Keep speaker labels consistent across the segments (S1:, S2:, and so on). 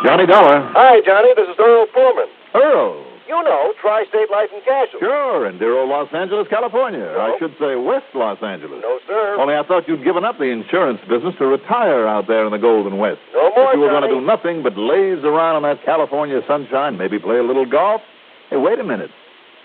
S1: Johnny Dollar.
S2: Hi, Johnny. This is Earl Foreman.
S1: Earl.
S2: You know, Tri-State Life and Casualty.
S1: Sure, in dear old Los Angeles, California.
S2: No.
S1: I should say West Los Angeles.
S2: No, sir.
S1: Only I thought you'd given up the insurance business to retire out there in the Golden West.
S2: No more,
S1: That you were
S2: Johnny.
S1: going to do nothing but laze around in that California sunshine, maybe play a little golf. Hey, wait a minute.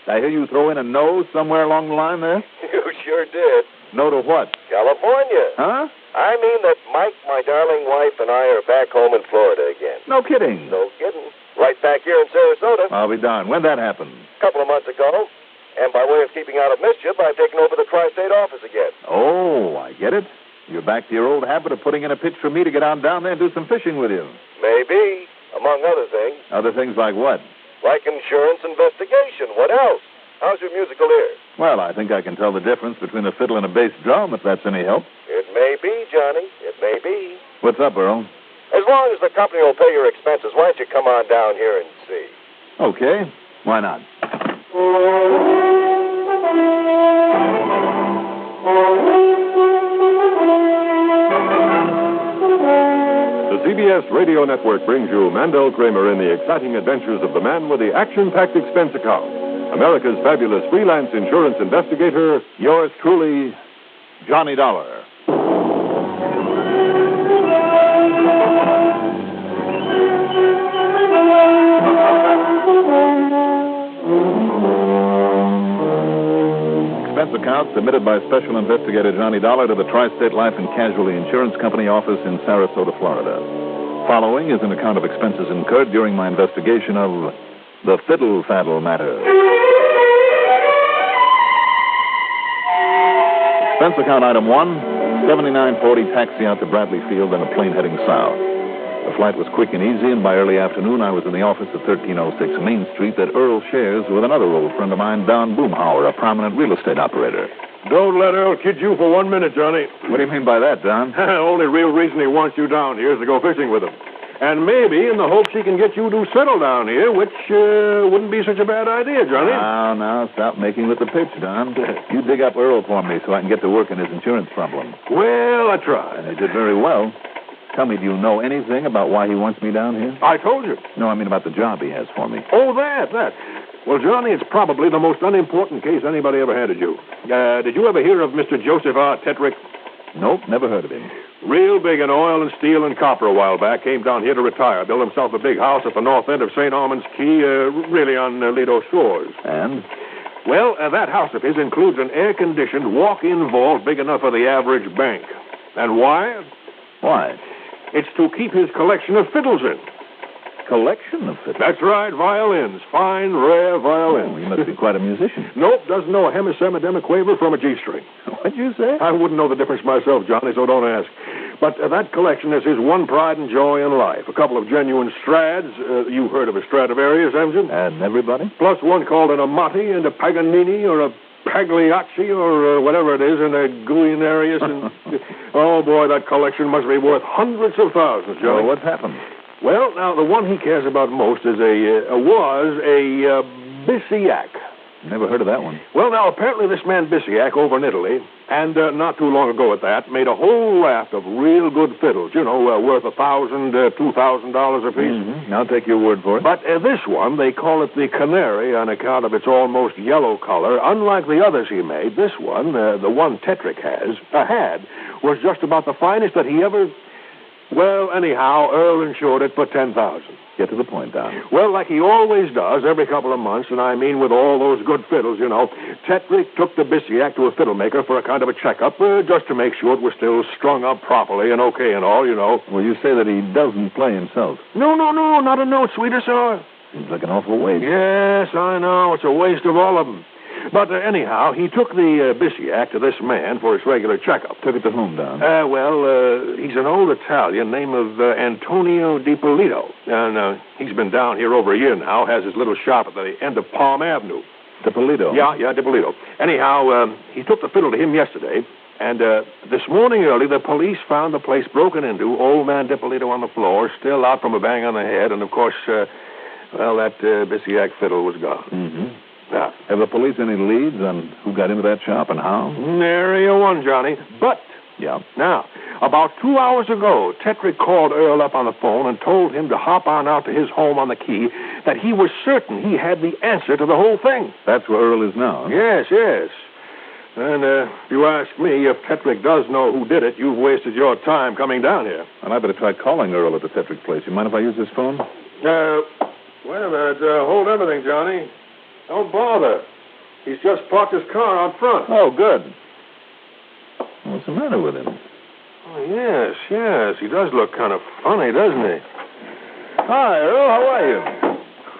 S1: I hear you throw in a no somewhere along the line there?
S2: You sure did.
S1: No to what?
S2: California.
S1: Huh?
S2: I mean that Mike, my darling wife, and I are back home in Florida again.
S1: No kidding.
S2: No kidding. Right back here in Sarasota.
S1: I'll be darned. When'd that happen?
S2: A couple of months ago. And by way of keeping out of mischief, I've taken over the Tri-State office again.
S1: Oh, I get it. You're back to your old habit of putting in a pitch for me to get on down there and do some fishing with you.
S2: Maybe, among other things.
S1: Other things like what?
S2: Like insurance investigation. What else? How's your musical ear?
S1: Well, I think I can tell the difference between a fiddle and a bass drum, if that's any help.
S2: It may be, Johnny. It may be.
S1: What's up, Earl?
S2: As long as the company will pay your expenses, why don't you come on down here and see?
S1: Okay. Why not?
S3: The CBS Radio Network brings you Mandel Kramer in the exciting adventures of the man with the action-packed expense account. America's fabulous freelance insurance investigator,
S1: Yours truly, Johnny Dollar. Expense account submitted by Special Investigator Johnny Dollar to the Tri-State Life and Casualty Insurance Company office in Sarasota, Florida. Following is an account of expenses incurred during my investigation of the Fiddle Faddle matter. Expense account item 1, 7940 taxi out to Bradley Field and a plane heading south. The flight was quick and easy, and by early afternoon I was in the office at 1306 Main Street that Earl shares with another old friend of mine, Don Boomhauer, a prominent real estate operator.
S3: Don't let Earl kid you for 1 minute, Johnny.
S1: What do you mean by that, Don?
S3: Only real reason he wants you down here is to go fishing with him. And maybe in the hopes he can get you to settle down here, which wouldn't be such a bad idea, Johnny.
S1: Now, stop making with the pitch, Don. You dig up Earl for me so I can get to work on his insurance problem.
S3: Well, I tried.
S1: And you did very well. Tell me, do you know anything about why he wants me down here?
S3: I told you.
S1: No, I mean about the job he has for me.
S3: Oh, that. Well, Johnny, it's probably the most unimportant case anybody ever handed you. Did you ever hear of Mr. Joseph R. Tetrick?
S1: Nope, never heard of him.
S3: Real big in oil and steel and copper a while back. Came down here to retire. Built himself a big house at the north end of St. Armand's Key, really on Lido Shores.
S1: And?
S3: Well, that house of his includes an air-conditioned walk-in vault big enough for the average bank. And why?
S1: Why?
S3: It's to keep his collection of fiddles in.
S1: Collection of fiddles?
S3: That's right, violins. Fine, rare violins.
S1: Oh, you must be quite a musician.
S3: Nope, doesn't know a hemisemidemic quaver from a G-string.
S1: What'd you say?
S3: I wouldn't know the difference myself, Johnny, so don't ask. But that collection is his one pride and joy in life. A couple of genuine Strads. You've heard of a Stradivarius, haven't you?
S1: And everybody?
S3: Plus one called an Amati and a Paganini or a Pagliacci or whatever it is, and a Guianarius. And oh, boy, that collection must be worth hundreds of thousands, Johnny.
S1: Well, what's happened?
S3: Well, now, the one he cares about most is was a Bisiac.
S1: Never heard of that one.
S3: Well, now, apparently this man Bisiac over in Italy, and not too long ago at that, made a whole raft of real good fiddles, worth $1,000, $2,000 apiece.
S1: Mm-hmm. I'll take your word for it.
S3: But this one, they call it the Canary on account of its almost yellow color. Unlike the others he made, this one, the one Tetrick had, was just about the finest that he ever... Well, anyhow, Earl insured it for $10,000.
S1: Get to the point, Don.
S3: Well, like he always does every couple of months, and I mean with all those good fiddles, Tetrick took the Bisiac to a fiddle maker for a kind of a checkup, just to make sure it was still strung up properly and okay and all,
S1: Well, you say that he doesn't play himself.
S3: No, not a note, sweeter, sir.
S1: Seems like an awful waste.
S3: Yes, I know. It's a waste of all of them. But anyhow, he took the Bisiac to this man for his regular checkup.
S1: Took it to whom, Don?
S3: He's an old Italian named Antonio DiPolito. And he's been down here over a year now, has his little shop at the end of Palm Avenue.
S1: DiPolito?
S3: Yeah, DiPolito. Anyhow, he took the fiddle to him yesterday, and this morning early, the police found the place broken into, old man DiPolito on the floor, still out from a bang on the head, and of course, that Bisiac fiddle was gone.
S1: Mm-hmm.
S3: Yeah.
S1: Have the police any leads on who got into that shop and how?
S3: Nary a one, Johnny. But
S1: Yeah.
S3: Now, about 2 hours ago, Tetrick called Earl up on the phone and told him to hop on out to his home on the Key, that he was certain he had the answer to the whole thing.
S1: That's where Earl is now. Huh?
S3: Yes, yes. And if you ask me, if Tetrick does know who did it, you've wasted your time coming down here.
S1: And I better try calling Earl at the Tetrick place. You mind if I use this phone?
S3: Wait a minute. Hold everything, Johnny. Don't bother. He's just parked his car out front.
S1: Oh, good. What's the matter with him?
S3: Oh, yes, yes. He does look kind of funny, doesn't he?
S1: Hi, Earl. How are you?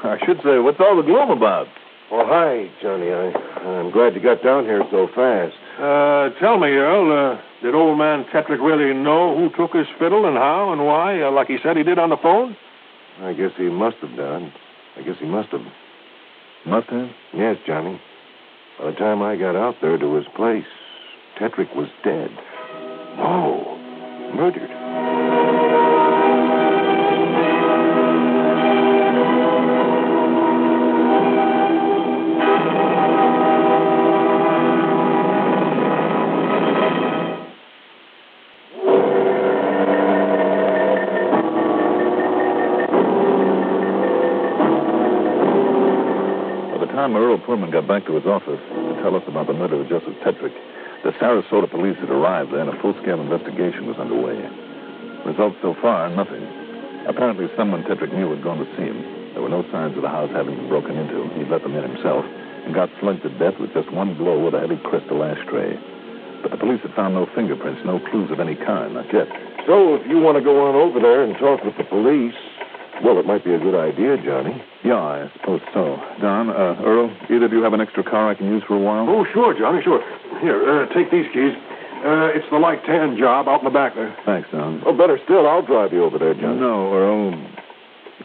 S1: I should say, what's all the gloom about?
S3: Oh, hi, Johnny. I'm glad you got down here so fast. Tell me, Earl, did old man Tetrick really know who took his fiddle and how and why, like he said he did on the phone? I guess he must have done.
S1: Must have?
S3: Yes, Johnny. By the time I got out there to his place, Tetrick was dead. No, murdered.
S1: By the time Earl Pullman got back to his office to tell us about the murder of Joseph Tetrick, the Sarasota police had arrived there and a full-scale investigation was underway. Results so far, nothing. Apparently someone Tetrick knew had gone to see him. There were no signs of the house having been broken into. He'd let them in himself and got slugged to death with just one blow with a heavy crystal ashtray. But the police had found no fingerprints, no clues of any kind, not yet.
S3: So if you want to go on over there and talk with the police, well, it might be a good idea, Johnny.
S1: Yeah, I suppose so. Don, Earl, either of you have an extra car I can use for a while?
S3: Oh, sure, Johnny, sure. Here, take these keys. It's the light tan job out in the back there.
S1: Thanks, Don.
S3: Oh, better still, I'll drive you over there, Johnny.
S1: No, Earl.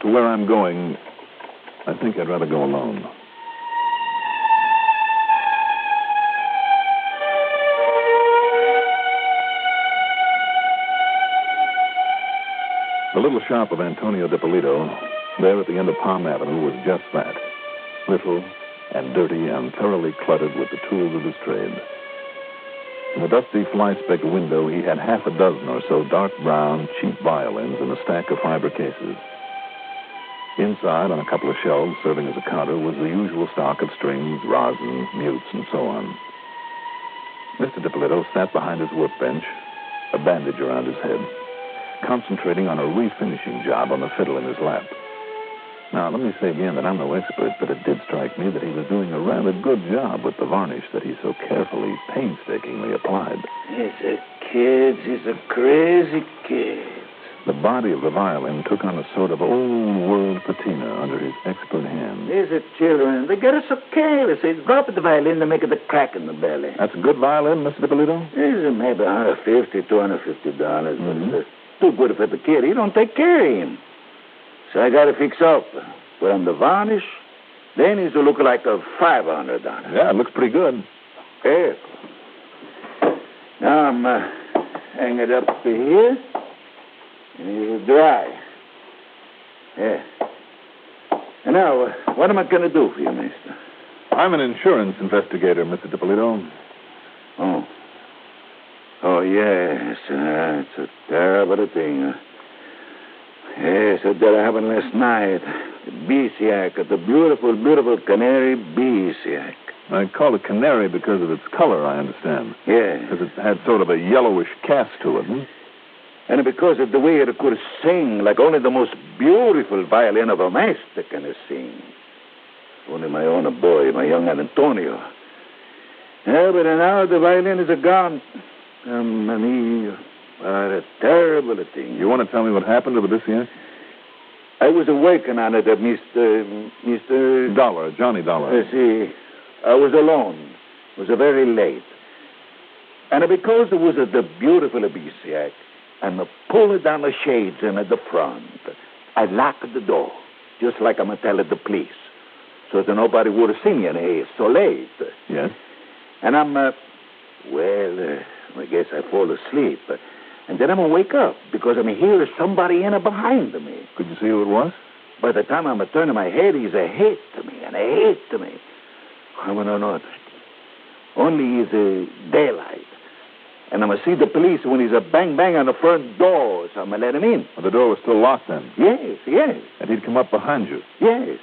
S1: To where I'm going, I think I'd rather go alone. The little shop of Antonio DiPolito, there at the end of Palm Avenue, was just that. Little and dirty and thoroughly cluttered with the tools of his trade. In the dusty fly-specked window, he had half a dozen or so dark brown, cheap violins in a stack of fiber cases. Inside, on a couple of shelves serving as a counter, was the usual stock of strings, rosin, mutes, and so on. Mr. DiPolito sat behind his workbench, a bandage around his head, concentrating on a refinishing job on the fiddle in his lap. Now, let me say again that I'm no expert, but it did strike me that he was doing a rather good job with the varnish that he so carefully, painstakingly applied.
S4: He's a kid. He's a crazy kid.
S1: The body of the violin took on a sort of old-world patina under his expert hand.
S4: These are children. They get us so careless. They drop the violin to make it a crack in the belly.
S1: That's a good violin, Mr. DiPolito?
S4: These are maybe $150, $250. But it's too good for the kid. He don't take care of him. So I got to fix up. Put on the varnish. Then he's to look like a $500.
S1: Yeah, it looks pretty good.
S4: Okay. Now I'm hang it up to here. And it's dry. Yeah. And now, what am I going to do for you, mister?
S1: I'm an insurance investigator, Mr. DiPolito.
S4: Oh, yes. It's a terrible thing. Yes, that happened last night. The Beesiac, the beautiful, beautiful canary Beesiac.
S1: I call it canary because of its color, I understand.
S4: Yeah.
S1: Because it had sort of a yellowish cast to it,
S4: And because of the way it could sing like only the most beautiful violin of a master can sing. Only my own boy, my young Antonio. Yeah, but now the violin is gone. Mamma mia. What a terrible thing.
S1: You want to tell me what happened to the Beesiac?
S4: I was working on it, Mr.
S1: Dollar, Johnny Dollar.
S4: See, I was alone. It was very late. And because it was the beautiful Beesiac, and pulled down the shades in at the front, I locked the door, just like I'm telling the police, so that nobody would have seen me so late.
S1: Yes?
S4: And I'm, I guess I fall asleep. And then I'm going to wake up because I'm hear somebody in behind me.
S1: Could you see who it was?
S4: By the time I'm turning my head, he's a hit to me, and a hit to me. I want to know. Only is daylight. And I'm going to see the police when he's a bang-bang on the front door, so I'm going to let him in.
S1: Well, the door was still locked then?
S4: Yes.
S1: And he'd come up behind you?
S4: Yes.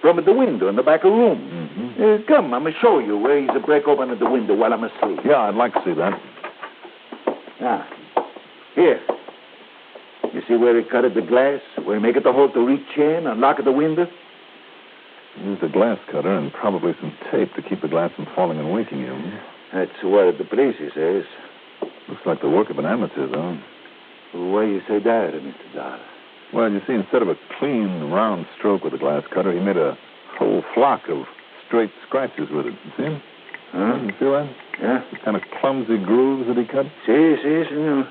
S4: From the window in the back of the room.
S1: Mm-hmm.
S4: Come, I'm going to show you where he's a break open at the window while I'm asleep.
S1: Yeah, I'd like to see that.
S4: Here. You see where he cut the glass? Where he make it the hole to reach in and lock the window?
S1: Used a glass cutter and probably some tape to keep the glass from falling and waking you.
S4: That's what the police says.
S1: Looks like the work of an amateur, though.
S4: Why you say that, Mr. Dollar?
S1: Well, you see, instead of a clean, round stroke with a glass cutter, he made a whole flock of straight scratches with it. You see him?
S4: Huh?
S1: You feel that?
S4: Yeah.
S1: The kind of clumsy grooves that he cut?
S4: Si, senor.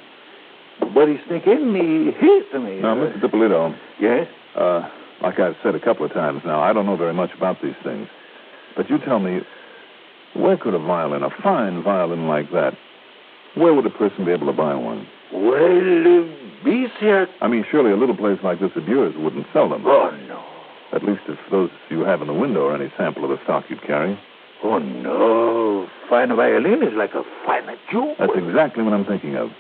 S4: But he's thinking he hit me.
S1: Now, Mr. DiPolito.
S4: Yes?
S1: Like I've said a couple of times now, I don't know very much about these things. But you tell me, where could a violin, a fine violin like that, where would a person be able to buy one?
S4: Well, Bisiak.
S1: I mean, surely a little place like this of yours wouldn't sell them.
S4: Oh, no.
S1: At least if those you have in the window are any sample of the stock you'd carry.
S4: Oh, no. Fine violin is like a fine jewel.
S1: That's exactly what I'm thinking of.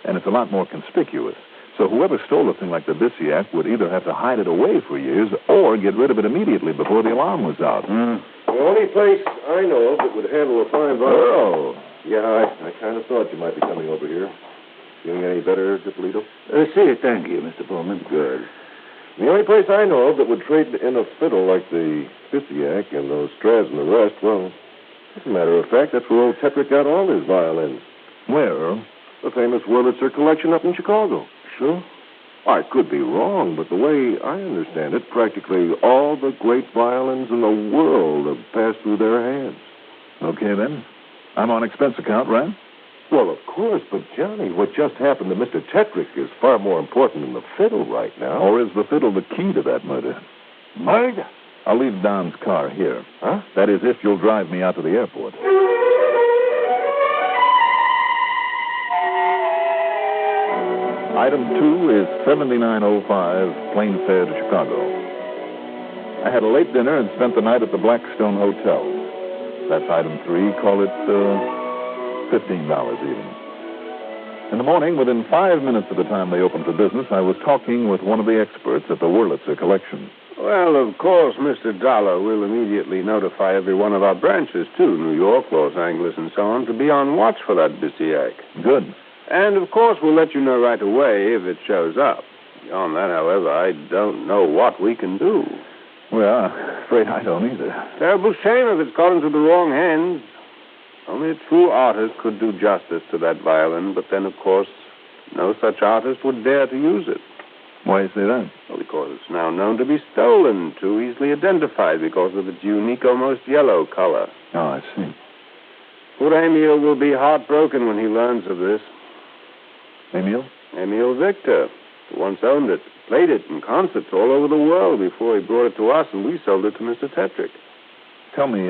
S1: And it's a lot more conspicuous. So whoever stole a thing like the Bisiak would either have to hide it away for years or get rid of it immediately before the alarm was out.
S3: The only place I know of that would handle a fine violin.
S1: Oh.
S3: Yeah, I kind of thought you might be coming over here. Feeling any better, DiPolito?
S4: Thank you, Mr. Bowman.
S3: Good. The only place I know of that would trade in a fiddle like the Bisiak and those Strats and the rest, well, as a matter of fact, that's where old Tetrick got all his violins.
S1: Where, Earl?
S3: The famous Wurlitzer collection up in Chicago.
S1: Sure.
S3: I could be wrong, but the way I understand it, practically all the great violins in the world have passed through their hands.
S1: Okay, then. I'm on expense account, right?
S3: Well, of course, but Johnny, what just happened to Mr. Tetrick is far more important than the fiddle right now.
S1: Or is the fiddle the key to that murder?
S4: Murder?
S1: I'll leave Don's car here.
S3: Huh?
S1: That is, if you'll drive me out to the airport. Item 2 is 7905, plane fare to Chicago. I had a late dinner and spent the night at the Blackstone Hotel. That's item 3. Call it $15 even. In the morning, within 5 minutes of the time they opened for business, I was talking with one of the experts at the Wurlitzer collection.
S5: Well, of course, Mr. Dollar will immediately notify every one of our branches, too, New York, Los Angeles, and so on, to be on watch for that Bisiak.
S1: Good.
S5: And, of course, we'll let you know right away if it shows up. Beyond that, however, I don't know what we can do.
S1: Well, I'm afraid I don't either.
S5: Terrible shame if it's got into the wrong hands. Only a true artist could do justice to that violin, but then, of course, no such artist would dare to use it.
S1: Why you say that?
S5: Well, because it's now known to be stolen, too easily identified because of its unique, almost yellow color.
S1: Oh, I see.
S5: Poor Emil will be heartbroken when he learns of this.
S1: Emil?
S5: Emil Victor, who once owned it, played it in concerts all over the world before he brought it to us, and we sold it to Mr. Tetrick.
S1: Tell me,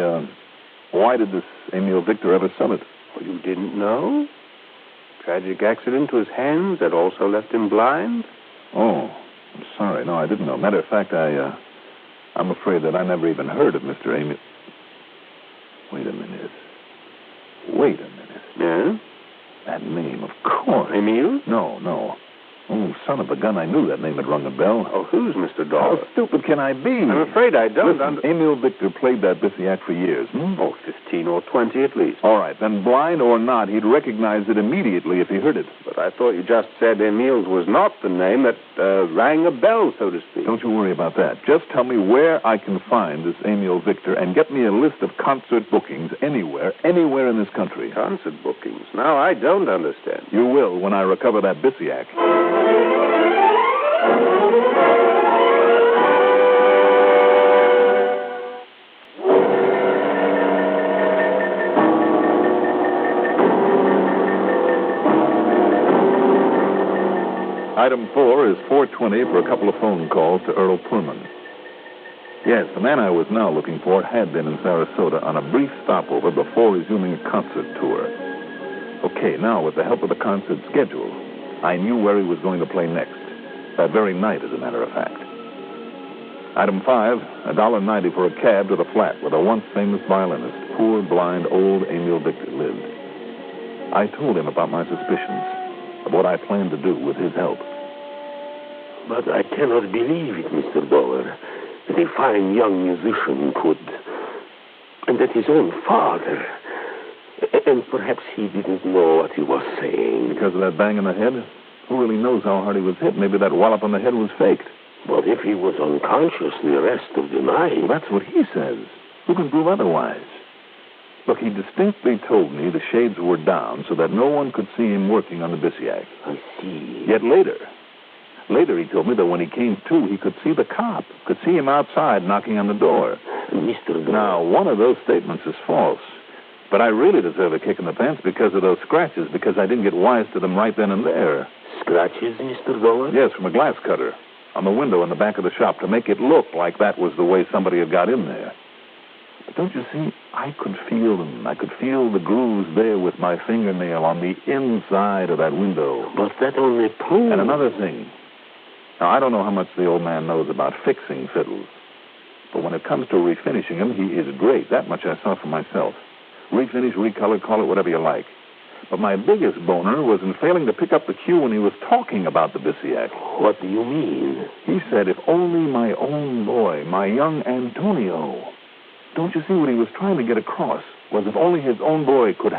S1: why did this Emil Victor ever sell it?
S5: Oh, you didn't know? Tragic accident to his hands that also left him blind?
S1: Oh, I'm sorry. No, I didn't know. Matter of fact, I'm afraid that I never even heard of Mr. Emil. Wait a minute.
S5: Yeah?
S1: That name, of course.
S5: Emil?
S1: No. Oh, son of a gun, I knew that name had rung a bell.
S5: Oh, who's Mr. Dollar?
S1: How stupid can I be?
S5: I'm afraid I don't
S1: Listen, Emil Victor played that Bisiak for years.
S5: Oh, 15 or 20 at least.
S1: All right, then blind or not, he'd recognize it immediately if he heard it.
S5: But I thought you just said Emil's was not the name that rang a bell, so to speak.
S1: Don't you worry about that. Just tell me where I can find this Emil Victor and get me a list of concert bookings anywhere in this country.
S5: Concert bookings? Now, I don't understand.
S1: You will when I recover that Bisiak. Item 4 is 420 for a couple of phone calls to Earl Pullman. Yes, the man I was now looking for had been in Sarasota on a brief stopover before resuming a concert tour. Okay, now with the help of the concert schedule, I knew where he was going to play next. That very night, as a matter of fact. Item 5, $1.90 for a cab to the flat where the once famous violinist, poor, blind, old Emil Victor lived. I told him about my suspicions, of what I planned to do with his help.
S6: But I cannot believe it, Mr. Dollar, that a fine young musician could... and that his own father... and perhaps he didn't know what he was saying.
S1: Because of that bang in the head? Who really knows how hard he was hit? Maybe that wallop on the head was faked.
S6: But if he was unconscious the rest of the night...
S1: Well, that's what he says. Who can prove otherwise? Look, he distinctly told me the shades were down so that no one could see him working on the Bisiac.
S6: I see.
S1: Yet later he told me that when he came to, he could see the cop, could see him outside knocking on the door.
S6: Mr. Dollar...
S1: Now, one of those statements is false. But I really deserve a kick in the pants because of those scratches, because I didn't get wise to them right then and there.
S6: Scratches, Mr. Dollar?
S1: Yes, from a glass cutter on the window in the back of the shop to make it look like that was the way somebody had got in there. But don't you see, I could feel them. I could feel the grooves there with my fingernail on the inside of that window.
S6: But that only proves...
S1: And another thing. Now, I don't know how much the old man knows about fixing fiddles. But when it comes to refinishing them, he is great. That much I saw for myself. Refinish, recolor, call it whatever you like. But my biggest boner was in failing to pick up the cue when he was talking about the Bisiac.
S6: What do you mean?
S1: He said, if only my own boy, my young Antonio... Don't you see what he was trying to get across? Was if only his own boy could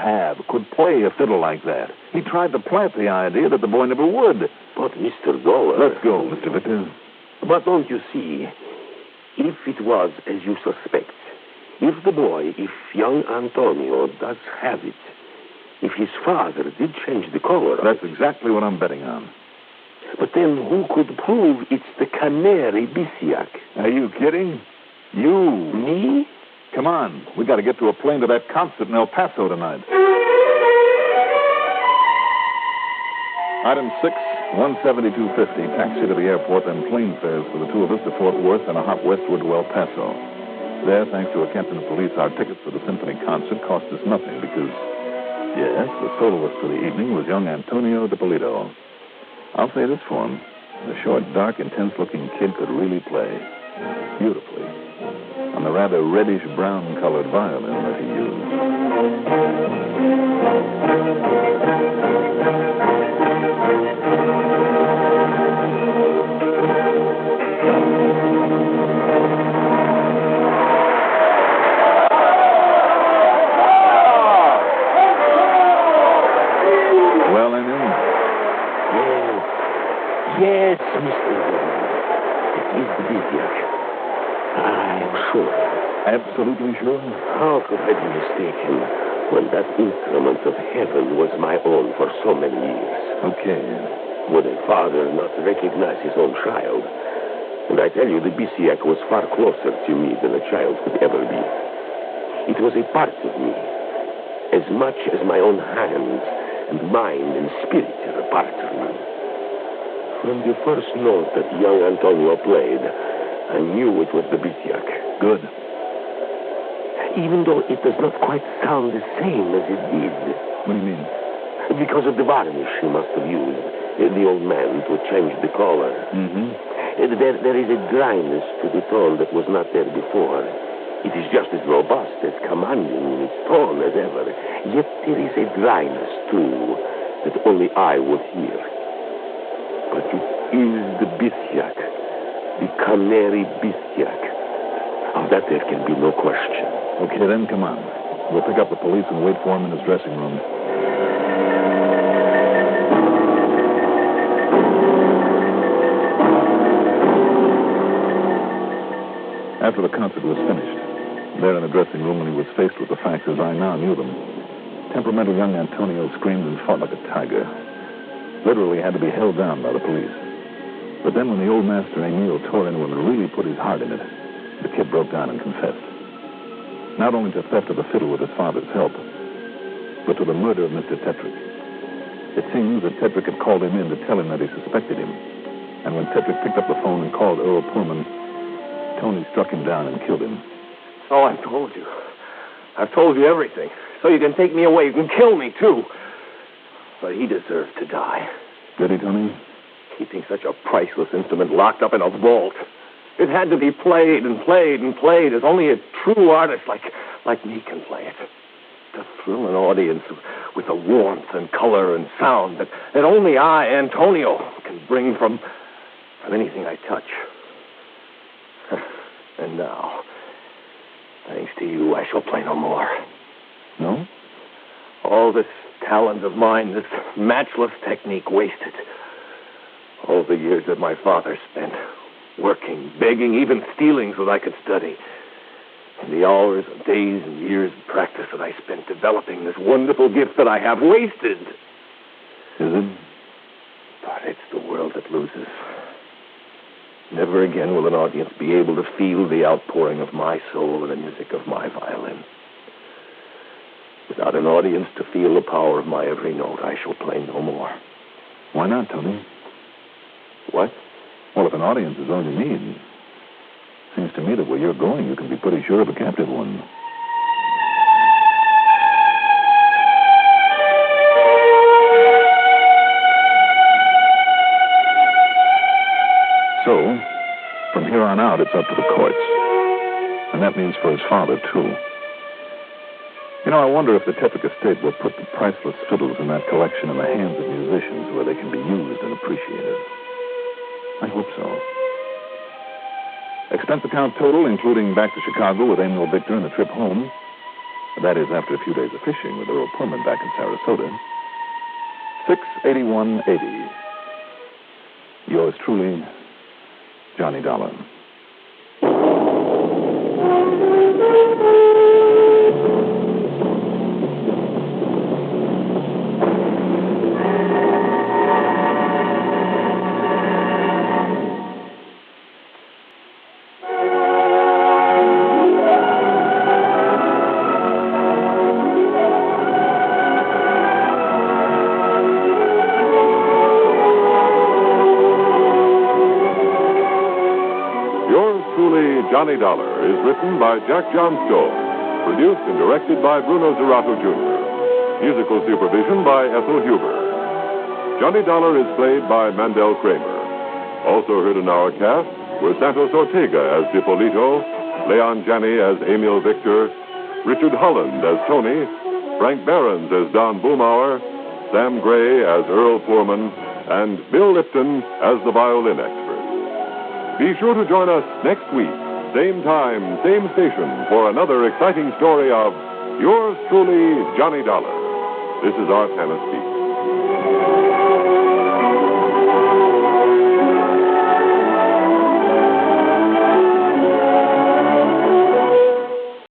S1: play a fiddle like that. He tried to plant the idea that the boy never would.
S6: But, Mr. Dollar...
S1: Let's go, Mr. Vickers.
S6: But don't you see, if it was as you suspect, if the boy, if young Antonio does have it, if his father did change the color...
S1: That's exactly what I'm betting on.
S6: But then who could prove it's the Canary Bisiac?
S1: Are you kidding? You.
S6: Me?
S1: Come on. We got to get to a plane to that concert in El Paso tonight. Item 6, 172.50. Taxi to the airport, then plane fares for the two of us to Fort Worth and a hop westward to El Paso. There, thanks to a captain of police, our tickets for the symphony concert cost us nothing because, yes, the soloist for the evening was young Antonio DiPolito. I'll say this for him. The short, dark, intense-looking kid could really play beautifully on the rather reddish-brown-colored violin that he used. Well, I know.
S6: Yes, Mr. Dollar. It is the Bisiac. I am sure.
S1: Absolutely sure?
S6: How could I be mistaken when that instrument of heaven was my own for so many years?
S1: Okay.
S6: Would a father not recognize his own child? And I tell you, the Bisiac was far closer to me than a child could ever be. It was a part of me, as much as my own hands and mind and spirit are a part of me. From the first note that young Antonio played, I knew it was the Bisiac.
S1: Good.
S6: Even though it does not quite sound the same as it did.
S1: What do you mean?
S6: Because of the varnish he must have used, the old man, to change the color.
S1: Mm-hmm.
S6: There is a dryness to the tone that was not there before. It is just as robust, as commanding in its tone as ever. Yet there is a dryness, too, that only I would hear. But it is the Bisiac, the Canary Bisiac. Of that there can be no question.
S1: Okay, then come on. We'll pick up the police and wait for him in his dressing room. After the concert was finished, there in the dressing room when he was faced with the facts as I now knew them, temperamental young Antonio screamed and fought like a tiger. Literally had to be held down by the police. But then when the old master Emil tore into him and really put his heart in it, the kid broke down and confessed. Not only to theft of the fiddle with his father's help, but to the murder of Mr. Tetrick. It seems that Tetrick had called him in to tell him that he suspected him. And when Tetrick picked up the phone and called Earl Pullman, Tony struck him down and killed him.
S7: Oh, I've told you. I've told you everything. So you can take me away. You can kill me, too. But he deserves to die.
S1: Did he, Tony?
S7: Keeping such a priceless instrument locked up in a vault. It had to be played and played and played as only a true artist like me can play it. to thrill an audience with the warmth and color and sound that only I, Antonio, can bring from anything I touch. And now, thanks to you, I shall play no more.
S1: No?
S7: All this talent of mine, this matchless technique wasted. All the years that my father spent working, begging, even stealing so that I could study. And the hours and days and years of practice that I spent developing this wonderful gift that I have wasted.
S1: Is it?
S7: But it's the world that loses. Never again will an audience be able to feel the outpouring of my soul in the music of my violin. Without an audience to feel the power of my every note, I shall play no more.
S1: Why not, Tony?
S7: What?
S1: Well, if an audience is all you need, seems to me that where you're going, you can be pretty sure of a captive one. So, from here on out, it's up to the courts. And that means for his father, too. You know, I wonder if the Tetrick estate will put the priceless fiddles in that collection in the hands of musicians where they can be used and appreciated. I hope so. Expense account total, including back to Chicago with Emil Victor and the trip home. That is, after a few days of fishing with Earl Pullman back in Sarasota. $681.80. Yours truly, Johnny Dollar.
S8: Johnny Dollar is written by Jack Johnstone, produced and directed by Bruno Zerato Jr., musical supervision by Ethel Huber. Johnny Dollar is played by Mandel Kramer. Also heard in our cast were Santos Ortega as Dipolito, Leon Janney as Emil Victor, Richard Holland as Tony, Frank Behrens as Don Boomauer, Sam Gray as Earl Foreman, and Bill Lipton as the violin expert. Be sure to join us next week. Same time, same station, for another exciting story of yours truly, Johnny Dollar. This is Art Hannah speaking.